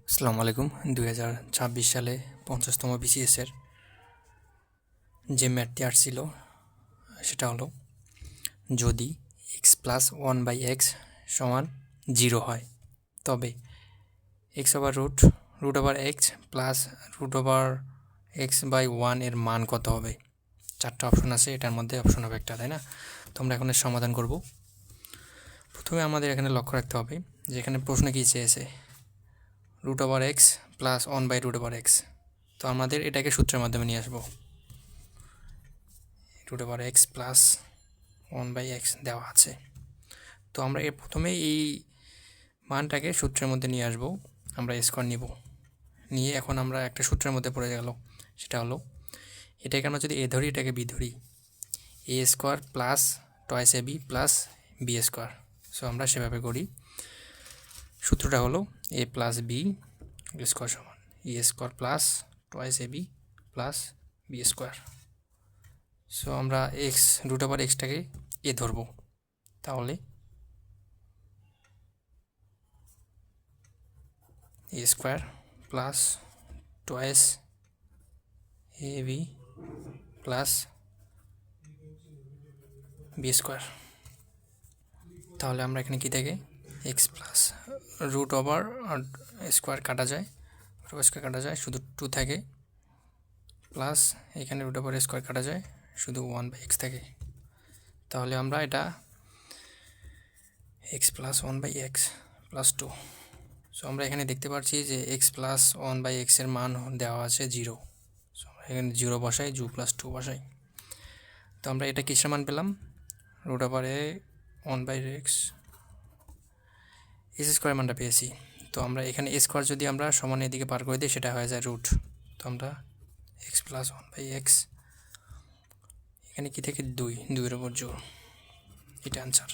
আসসালামু আলাইকুম। 2026 সালে 50তম বিসিএসের যে ম্যাথটি আসছিল সেটা হলো, যদি এক্স প্লাস 1/x সমান 0 হয়, তবে x over root over x plus √(x/1) এর মান কত হবে। 4টা অপশন আছে, এটার মধ্যে অপশন হবে একটা, তাই না? তো আমরা এখন এর সমাধান করব। প্রথমে আমাদের এখানে লক্ষ্য রাখতে হবে যে এখানে প্রশ্ন কী চেয়েছে, √(x প্লাস 1/√(x)। তো আমাদের এটাকে সূত্রের মাধ্যমে নিয়ে আসবো। √(x প্লাস 1/x দেওয়া আছে, তো আমরা প্রথমে এই মানটাকে সূত্রের মধ্যে নিয়ে আসবো। আমরা স্কোয়ার নিয়ে এখন আমরা একটা সূত্রের মধ্যে পড়ে গেল, সেটা হলো, এটাকে আমরা যদি এ ধরি, এটাকে বি ধরি, a² plus toys ab plus b²। So আমরা সেভাবে করি। সূত্রটা হলো a প্লাস বি স্কোয়ার সমান a² plus toys ab plus b²। So আমরা √(x)টাকে এ ধরবো, তাহলে a² plus toys ab plus b²। তাহলে আমরা এখানে কী থাকে, এক্স প্লাস √(স্কোয়ার কাটা যায়, শুধু 2 থাকে, প্লাস এখানে √(স্কোয়ার কাটা যায়, শুধু 1/x থাকে। তাহলে আমরা এটা x plus 1/x plus 2। So আমরা এখানে দেখতে পাচ্ছি যে এক্স প্লাস 1/x এর মান দেওয়া আছে 0। সো আমরা এখানে 0 বসাই, 2 + 2 বসাই। তো আমরা এটা কিসের মান পেলাম, √(1/x s² মানটা পেয়েছি। তো আমরা এখানে স্কোয়ার যদি আমরা সমান এদিকে পার করে দিই, সেটা হয়ে যায় রুট। তো আমরা এক্স প্লাস 1/x, এখানে কী থেকে 2 2-এর উপর জোর, এটা অ্যান্সার।